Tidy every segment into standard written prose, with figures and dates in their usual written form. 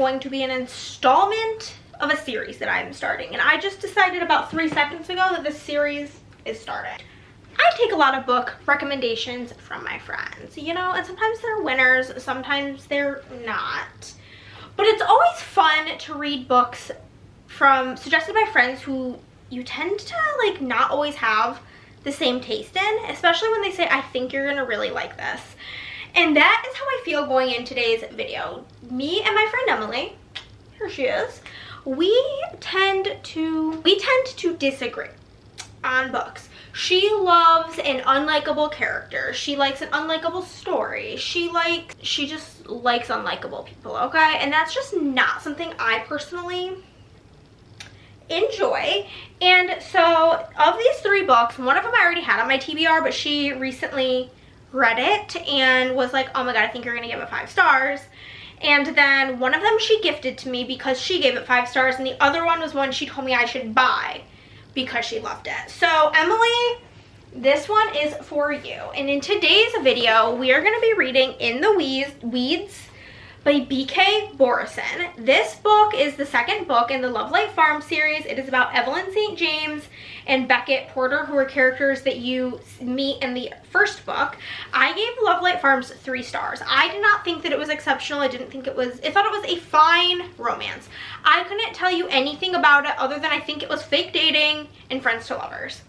going to be an installment of a series that I'm starting. And I just decided about 3 seconds ago that this series is starting. I take a lot of book recommendations from my friends, you know, and sometimes they're winners, sometimes they're not. But it's always fun to read books suggested by friends who you tend to like not always have the same taste in, especially when they say, I think you're gonna really like this. And that is how I feel going in today's video. Me and my friend Emily, here she is, we tend to disagree on books. She loves an unlikable character. She likes an unlikable story. She just likes unlikable people, okay? And that's just not something I personally enjoy. And so of these 3 books, one of them I already had on my TBR, but she recently read it and was like, oh my god, I think you're gonna give it 5 stars. And then one of them she gifted to me because she gave it 5 stars, and the other one was one she told me I should buy because she loved it. So Emily, this one is for you. And in today's video, we are going to be reading In the Weeds by B.K. Borison. This book is the second book in the Lovelight Farm series. It is about Evelyn St. James and Beckett Porter, who are characters that you meet in the first book. I gave Lovelight Farms 3 stars. I did not think that it was exceptional. I thought it was a fine romance. I couldn't tell you anything about it other than I think it was fake dating and friends to lovers.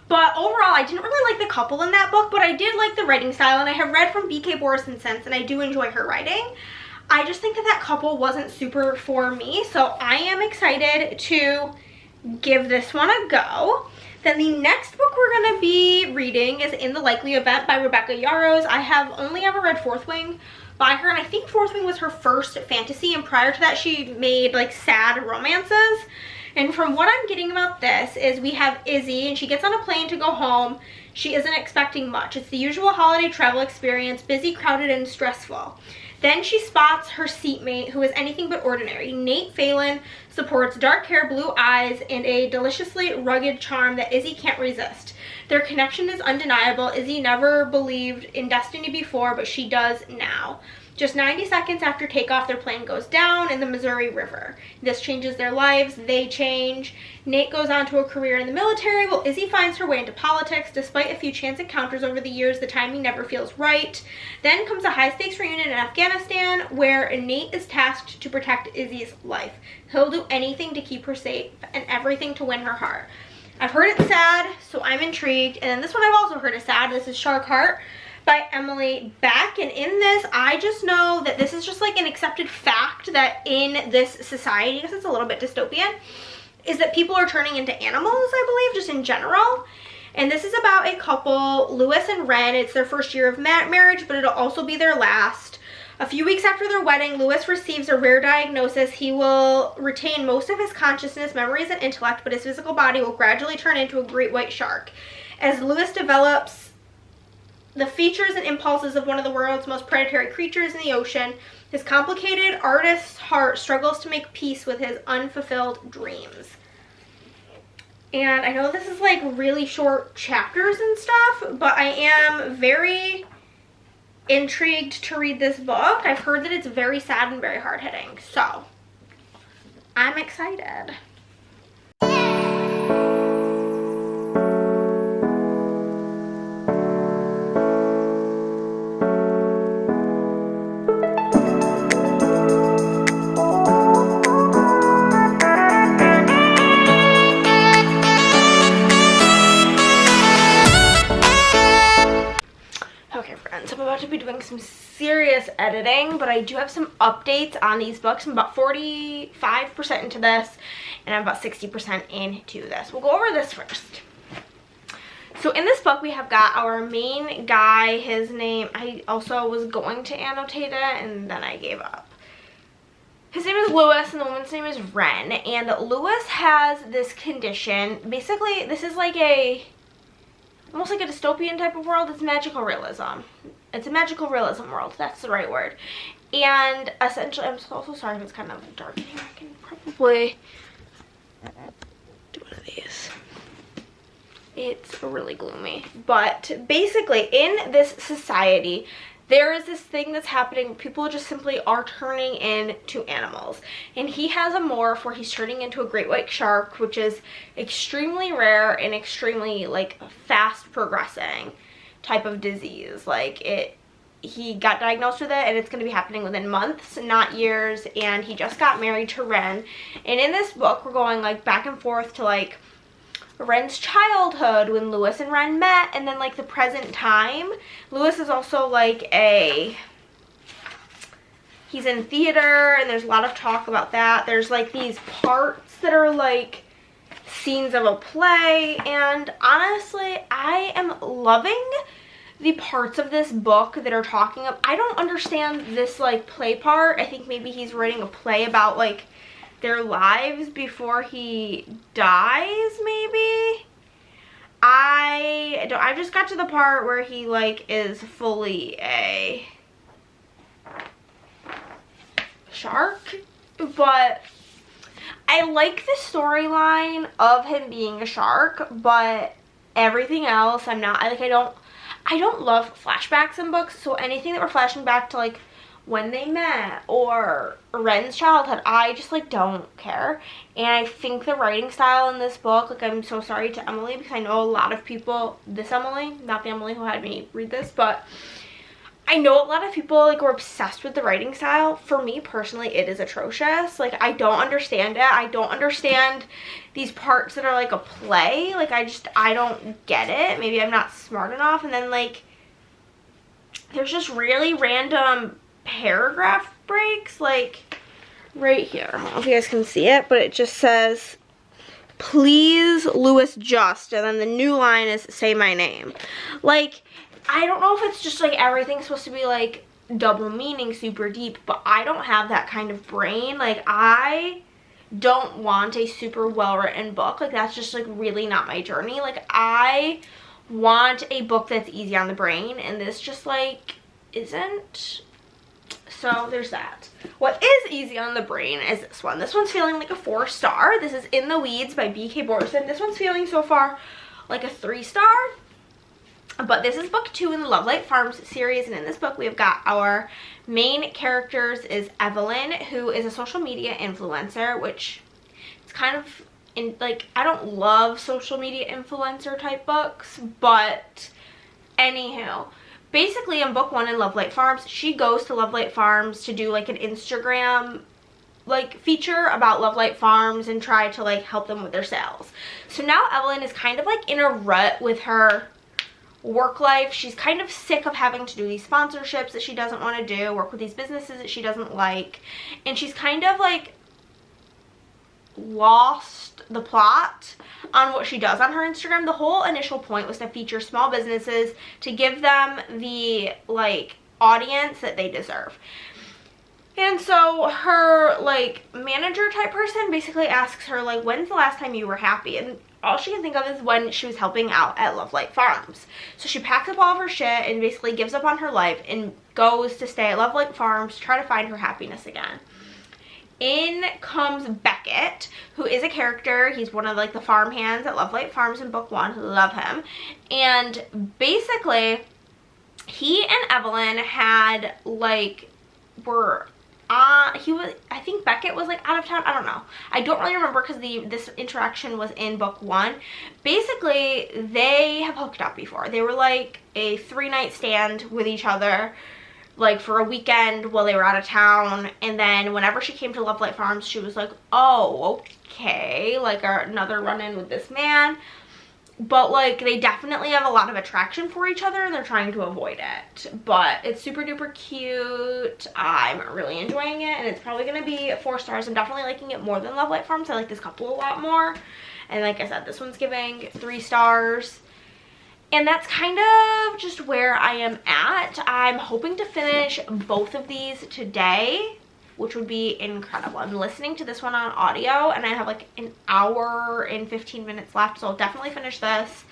But overall, I didn't really like the couple in that book, but I did like the writing style, and I have read from B.K. Borison since, and I do enjoy her writing. I just think that couple wasn't super for me, so I am excited to give this one a go. Then the next book we're going to be reading is In the Likely Event by Rebecca Yarros. I have only ever read Fourth Wing by her, and I think Fourth Wing was her first fantasy, and prior to that she made like sad romances. And from what I'm getting about this is we have Izzy, and she gets on a plane to go home. She isn't expecting much. It's the usual holiday travel experience, busy, crowded, and stressful. Then she spots her seatmate, who is anything but ordinary. Nate Phelan supports dark hair, blue eyes, and a deliciously rugged charm that Izzy can't resist. Their connection is undeniable. Izzy never believed in destiny before, but she does now. Just 90 seconds after takeoff, their plane goes down in the Missouri River. This changes their lives. They change. Nate goes on to a career in the military, while Izzy finds her way into politics. Despite a few chance encounters over the years, the timing never feels right. Then comes a high-stakes reunion in Afghanistan, where Nate is tasked to protect Izzy's life. He'll do anything to keep her safe and everything to win her heart. I've heard it's sad, so I'm intrigued. And then this one I've also heard is sad. This is Shark Heart by Emily Habeck, and in this I just know that this is just like an accepted fact that in this society, because it's a little bit dystopian, is that people are turning into animals, I believe, just in general. And this is about a couple, Lewis and Ren. It's their first year of marriage, but it'll also be their last. A few weeks after their wedding, Lewis receives a rare diagnosis. He will retain most of his consciousness, memories, and intellect, but his physical body will gradually turn into a great white shark. As Lewis develops the features and impulses of one of the world's most predatory creatures in the ocean, his complicated artist's heart struggles to make peace with his unfulfilled dreams. And I know this is like really short chapters and stuff, but I am very intrigued to read this book. I've heard that it's very sad and very hard-hitting, so I'm excited. To be doing some serious editing, but I do have some updates on these books. I'm about 45% into this, and I'm about 60% into this. We'll go over this first. So in this book, we have got our main guy. His name, I also was going to annotate it, and then I gave up. His name is Lewis, and the woman's name is Ren. And Lewis has this condition. Basically, this is like almost like a dystopian type of world. It's magical realism. It's a magical realism world. That's the right word. And essentially, I'm also sorry if it's kind of dark in here. I can probably do one of these. It's really gloomy. But basically, in this society, there is this thing that's happening. People just simply are turning into animals. And he has a morph where he's turning into a great white shark, which is extremely rare and extremely, like, fast progressing type of disease. Like, he got diagnosed with it, and it's going to be happening within months, not years. And he just got married to Ren. And in this book, we're going, like, back and forth to, like, Ren's childhood when Lewis and Ren met, and then, like, the present time. Lewis is also, like, he's in theater, and there's a lot of talk about that. There's, like, these parts that are, like, scenes of a play, and honestly, I am loving the parts of this book that are talking of. I don't understand this, like, play part. I think maybe he's writing a play about, like, their lives before he dies, maybe. I just got to the part where he, like, is fully a shark, but I like the storyline of him being a shark, but everything else I'm not. I don't love flashbacks in books, so anything that we're flashing back to, like, when they met or Ren's childhood, I just, like, don't care. And I think the writing style in this book, like, I'm so sorry to Emily, because I know a lot of people, this Emily, not the Emily who had me read this, but I know a lot of people, like, were obsessed with the writing style. For me personally, it is atrocious. Like, I don't understand it. I don't understand these parts that are, like, a play. Like, I don't get it. Maybe I'm not smart enough. And then, like, there's just really random paragraph breaks, like right here. I don't know if you guys can see it, but it just says, "Please, Lewis, just," and then the new line is, "Say my name." Like, I don't know if it's just, like, everything's supposed to be, like, double meaning, super deep, but I don't have that kind of brain. Like, I don't want a super well-written book. Like, that's just, like, really not my journey. Like, I want a book that's easy on the brain, and this just, like, isn't. So there's that. What is easy on the brain is this one. This one's feeling like a 4-star. This is In the Weeds by B.K. Borison. This one's feeling so far like a 3-star. But this is book 2 in the Love Light Farms series, and in this book we've got our main characters is Evelyn, who is a social media influencer, which it's kind of like, I don't love social media influencer type books, but anywho. Basically, in book 1 in Love Light Farms, she goes to Love Light Farms to do, like, an Instagram, like, feature about Love Light Farms and try to, like, help them with their sales. So now Evelyn is kind of, like, in a rut with her work life. She's kind of sick of having to do these sponsorships that she doesn't want to do, work with these businesses that she doesn't like, and she's kind of, like, lost the plot on what she does on her Instagram. The whole initial point was to feature small businesses to give them the, like, audience that they deserve. And so her, like, manager type person basically asks her, like, when's the last time you were happy? And all she can think of is when she was helping out at Love Light Farms. So she packs up all of her shit and basically gives up on her life and goes to stay at Love Light Farms to try to find her happiness again. In comes Beckett, who is a character. He's one of, like, the farm hands at Love Light Farms in book 1. Love him. And basically, he and Evelyn had, like, I think Beckett was, like, out of town. I don't know. I don't really remember because this interaction was in book 1. Basically, they have hooked up before. They were, like, a 3-night stand with each other, like, for a weekend while they were out of town. And then whenever she came to Love Light Farms, she was like, oh, okay, like, another run-in with this man. But, like, they definitely have a lot of attraction for each other, and they're trying to avoid it. But it's super duper cute. I'm really enjoying it, and it's probably going to be 4 stars. I'm definitely liking it more than Love Light Farms. I like this couple a lot more. And like I said, this one's giving 3 stars. And that's kind of just where I am at. I'm hoping to finish both of these today, which would be incredible. I'm listening to this one on audio, and I have like an hour and 15 minutes left, so I'll definitely finish this.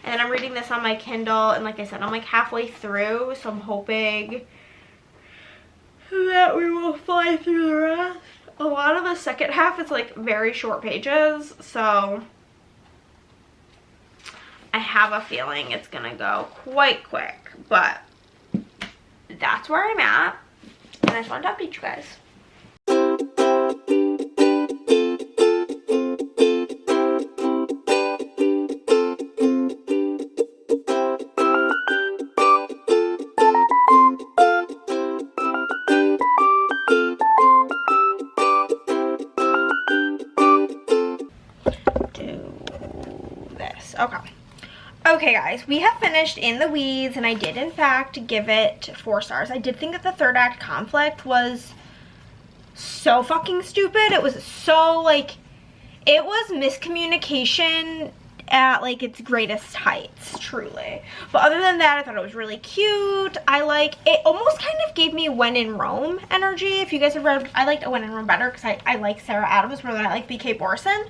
And then I'm reading this on my Kindle, and like I said, I'm like halfway through, so I'm hoping that we will fly through the rest. A lot of the second half is like very short pages, so I have a feeling it's gonna go quite quick, but that's where I'm at. And I just wanted to update you guys. Okay guys, we have finished In the Weeds, and I did in fact give it 4 stars. I did think that the third act conflict was so fucking stupid. It was so like, it was miscommunication at like its greatest heights, truly. But other than that, I thought it was really cute. It almost kind of gave me When in Rome energy. If you guys have read, I liked When in Rome better because I like Sarah Adams more than I like BK Borison.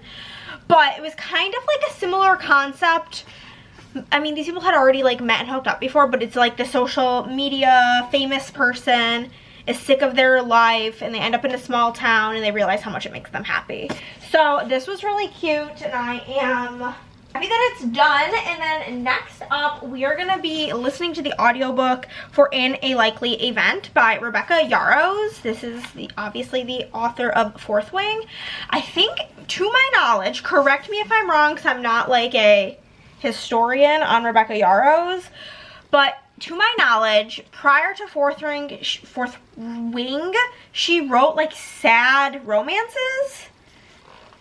But it was kind of like a similar concept. I mean, these people had already like met and hooked up before, but it's like the social media famous person is sick of their life and they end up in a small town and they realize how much it makes them happy. So this was really cute and I am happy that it's done. And then next up, we are going to be listening to the audiobook for In a Likely Event by Rebecca Yarros. This is obviously the author of Fourth Wing. I think, to my knowledge, correct me if I'm wrong because I'm not like a historian on Rebecca Yarros, but to my knowledge, prior to Fourth Wing, she wrote like sad romances,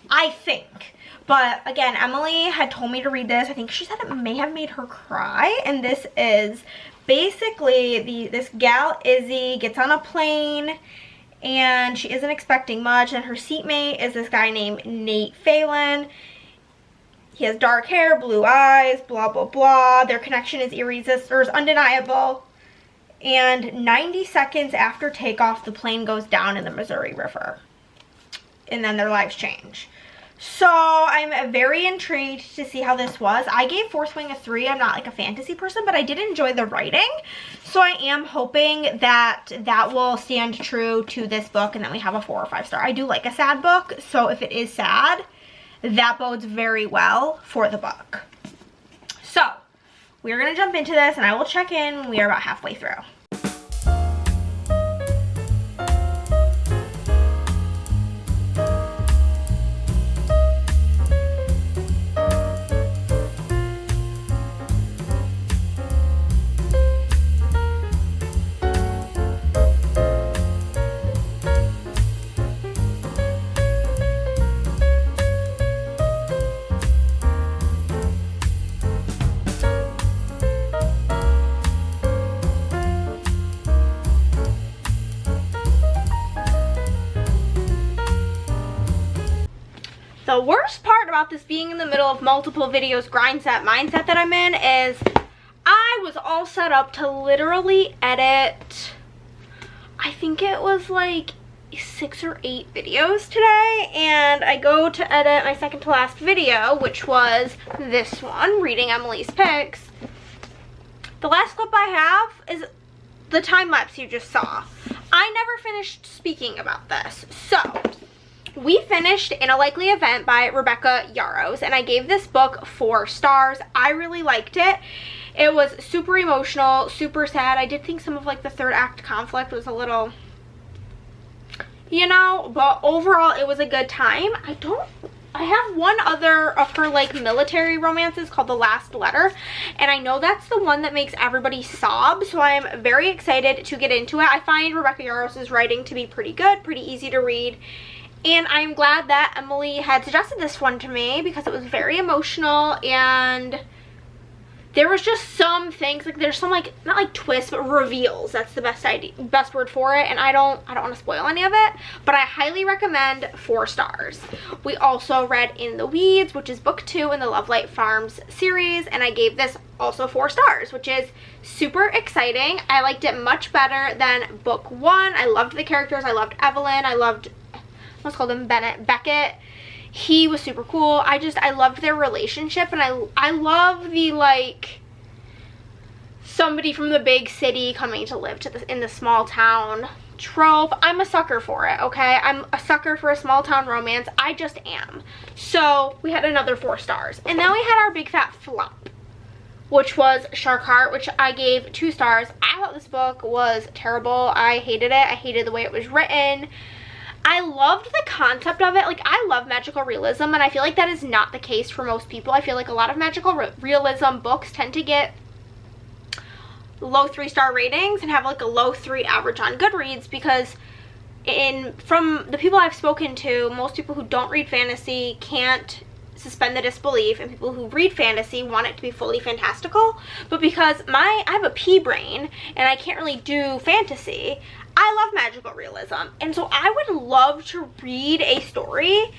I think. But again, Emily had told me to read this. I think she said it may have made her cry, and this is basically this gal Izzy gets on a plane and she isn't expecting much, and her seatmate is this guy named Nate Phelan. He has dark hair, blue eyes, blah, blah, blah. Their connection is undeniable. And 90 seconds after takeoff, the plane goes down in the Missouri River. And then their lives change. So I'm very intrigued to see how this was. I gave Fourth Wing a 3. I'm not like a fantasy person, but I did enjoy the writing. So I am hoping that that will stand true to this book and that we have a 4 or 5 star. I do like a sad book, so if it is sad, that bodes very well for the book. So we're going to jump into this and I will check in when we are about halfway through. The worst part about this being in the middle of multiple videos mindset that I'm in is I was all set up to literally edit, I think it was like 6 or 8 videos today, and I go to edit my second to last video, which was this one, reading Emily's picks. The last clip I have is the time lapse you just saw. I never finished speaking about this. So we finished In a Likely Event by Rebecca Yarros, and I gave this book 4 stars. I really liked it. It was super emotional, super sad. I did think some of like the third act conflict was a little, you know, but overall it was a good time. I have one other of her like military romances called The Last Letter, and I know that's the one that makes everybody sob, so I am very excited to get into it. I find Rebecca Yarros' writing to be pretty good, pretty easy to read. And I'm glad that Emily had suggested this one to me because it was very emotional, and there was just some things, like there's some like, not like twists, but reveals. That's the best word for it. And I don't want to spoil any of it, but I highly recommend 4 stars. We also read In the Weeds, which is book 2 in the Love Light Farms series, and I gave this also 4 stars, which is super exciting. I liked it much better than book 1. I loved the characters. I loved Evelyn. I loved, let's call him Beckett. He was super cool. I loved their relationship, and I love the like somebody from the big city coming to live in the small town trope. I'm a sucker for it, okay? I'm a sucker for a small town romance. I just am. So we had another 4 stars, and then we had our big fat flop. which was Shark Heart, which I gave 2 stars. I thought this book was terrible. I hated it. I hated the way it was written. I loved the concept of it. Like, I love magical realism, and I feel like that is not the case for most people. I feel like a lot of magical realism books tend to get low 3-star ratings and have like a low 3 average on Goodreads, because from the people I've spoken to, most people who don't read fantasy can't suspend the disbelief, and people who read fantasy want it to be fully fantastical. But because I have a pea brain and I can't really do fantasy, I love magical realism, and so I would love to read a story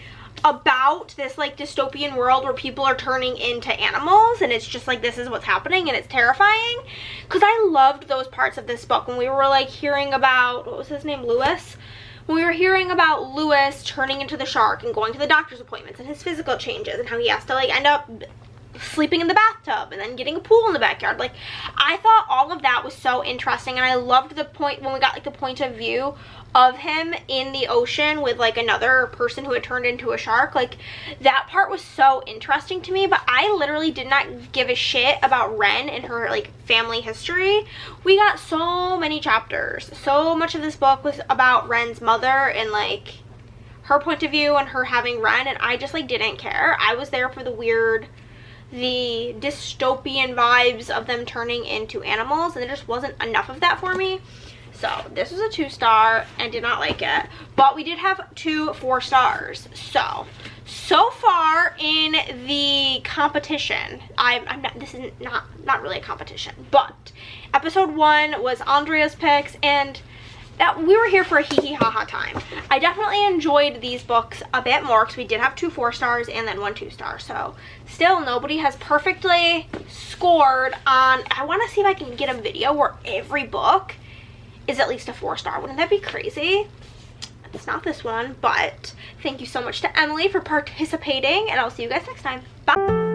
about this like dystopian world where people are turning into animals, and it's just like, this is what's happening, and it's terrifying. Because I loved those parts of this book when we were like hearing about, what was his name, Lewis? When we were hearing about Lewis turning into the shark and going to the doctor's appointments and his physical changes, and how he has to like end up sleeping in the bathtub and then getting a pool in the backyard. Like, I thought all of that was so interesting, and I loved the point when we got like the point of view of him in the ocean with like another person who had turned into a shark. Like, that part was so interesting to me. But I literally did not give a shit about Ren and her like family history. We got so many chapters. So much of this book was about Ren's mother and like her point of view and her having Ren, and I just like didn't care. I was there for the dystopian vibes of them turning into animals, and there just wasn't enough of that for me. So this was a 2-star and did not like it, but we did have 2 4-stars. So far in the competition, this is not really a competition, but episode 1 was Andrea's picks, and that we were here for a hee hee ha ha time. I definitely enjoyed these books a bit more because we did have 2 4-stars and then 1 2-star. So still, nobody has perfectly scored on. I want to see if I can get a video where every book is at least a 4-star. Wouldn't that be crazy? It's not this one, but thank you so much to Emily for participating, and I'll see you guys next time. Bye.